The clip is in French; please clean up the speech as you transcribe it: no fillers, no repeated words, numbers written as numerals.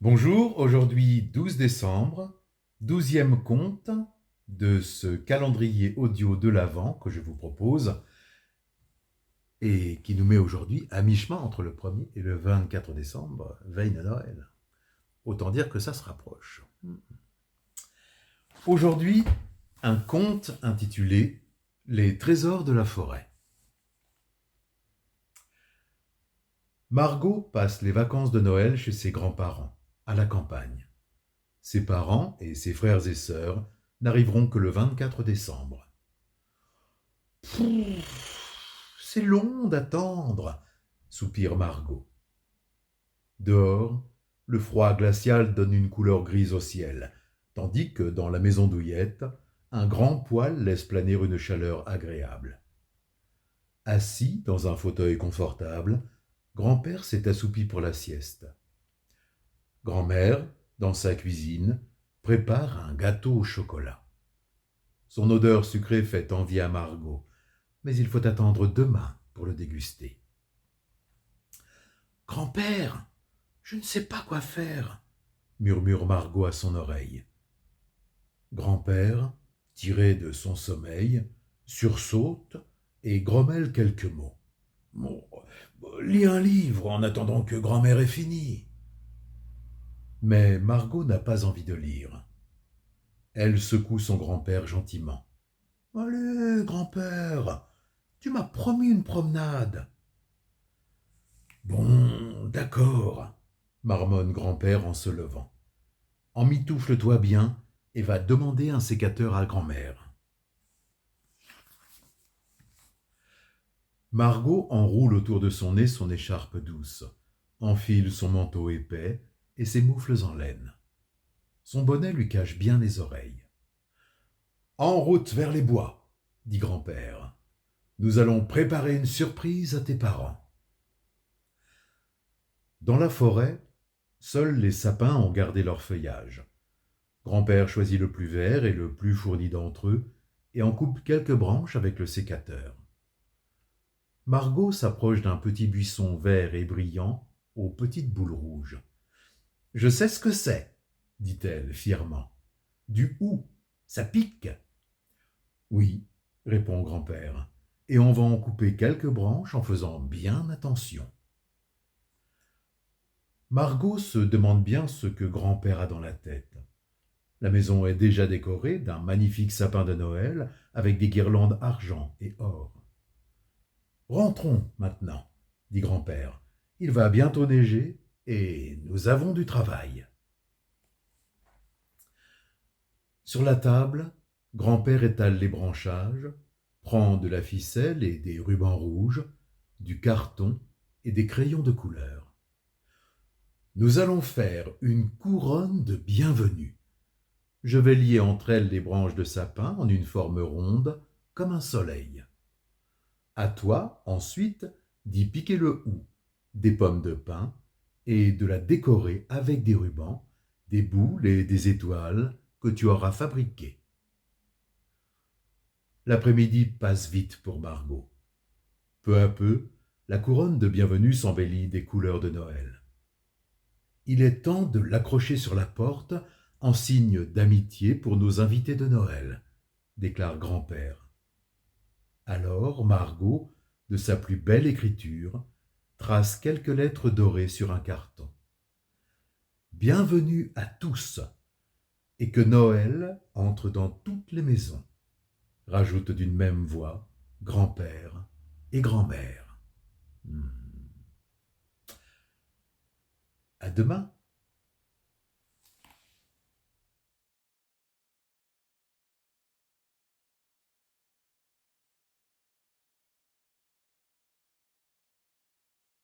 Bonjour, aujourd'hui 12 décembre, 12e conte de ce calendrier audio de l'Avent que je vous propose et qui nous met aujourd'hui à mi-chemin entre le 1er et le 24 décembre, veille de Noël. Autant dire que ça se rapproche. Aujourd'hui, un conte intitulé « Les trésors de la forêt ». Margot passe les vacances de Noël chez ses grands-parents, à la campagne. Ses parents et ses frères et sœurs n'arriveront que le 24 décembre. C'est long d'attendre, soupire Margot. Dehors, le froid glacial donne une couleur grise au ciel, tandis que dans la maison d'Ouillette, un grand poêle laisse planer une chaleur agréable. Assis dans un fauteuil confortable, grand-père s'est assoupi pour la sieste. Grand-mère, dans sa cuisine, prépare un gâteau au chocolat. Son odeur sucrée fait envie à Margot, mais il faut attendre demain pour le déguster. « Grand-père, je ne sais pas quoi faire, » murmure Margot à son oreille. Grand-père, tiré de son sommeil, sursaute et grommelle quelques mots. « Bon, lis un livre en attendant que grand-mère ait fini. » Mais Margot n'a pas envie de lire. Elle secoue son grand-père gentiment. « Allez, grand-père, tu m'as promis une promenade. »« Bon, d'accord, » marmonne grand-père en se levant. « Emmitoufle-toi bien et va demander un sécateur à grand-mère. » Margot enroule autour de son nez son écharpe douce, enfile son manteau épais et ses moufles en laine. Son bonnet lui cache bien les oreilles. « En route vers les bois, » dit grand-père. « Nous allons préparer une surprise à tes parents. » Dans la forêt, seuls les sapins ont gardé leur feuillage. Grand-père choisit le plus vert et le plus fourni d'entre eux et en coupe quelques branches avec le sécateur. Margot s'approche d'un petit buisson vert et brillant aux petites boules rouges. « Je sais ce que c'est, » dit-elle fièrement. « Du hou, ça pique. »« Oui, » répond grand-père, « et on va en couper quelques branches en faisant bien attention. » Margot se demande bien ce que grand-père a dans la tête. La maison est déjà décorée d'un magnifique sapin de Noël avec des guirlandes argent et or. « Rentrons maintenant, » dit grand-père. « Il va bientôt neiger et nous avons du travail. » Sur la table, grand-père étale les branchages, prend de la ficelle et des rubans rouges, du carton et des crayons de couleur. « Nous allons faire une couronne de bienvenue. Je vais lier entre elles les branches de sapin en une forme ronde, comme un soleil. À toi, ensuite, d'y piquer le hou, des pommes de pin, et de la décorer avec des rubans, des boules et des étoiles que tu auras fabriquées. » L'après-midi passe vite pour Margot. Peu à peu, la couronne de bienvenue s'embellit des couleurs de Noël. « Il est temps de l'accrocher sur la porte en signe d'amitié pour nos invités de Noël, » déclare grand-père. Alors Margot, de sa plus belle écriture, trace quelques lettres dorées sur un carton. « Bienvenue à tous, et que Noël entre dans toutes les maisons, » rajoute d'une même voix grand-père et grand-mère. À demain.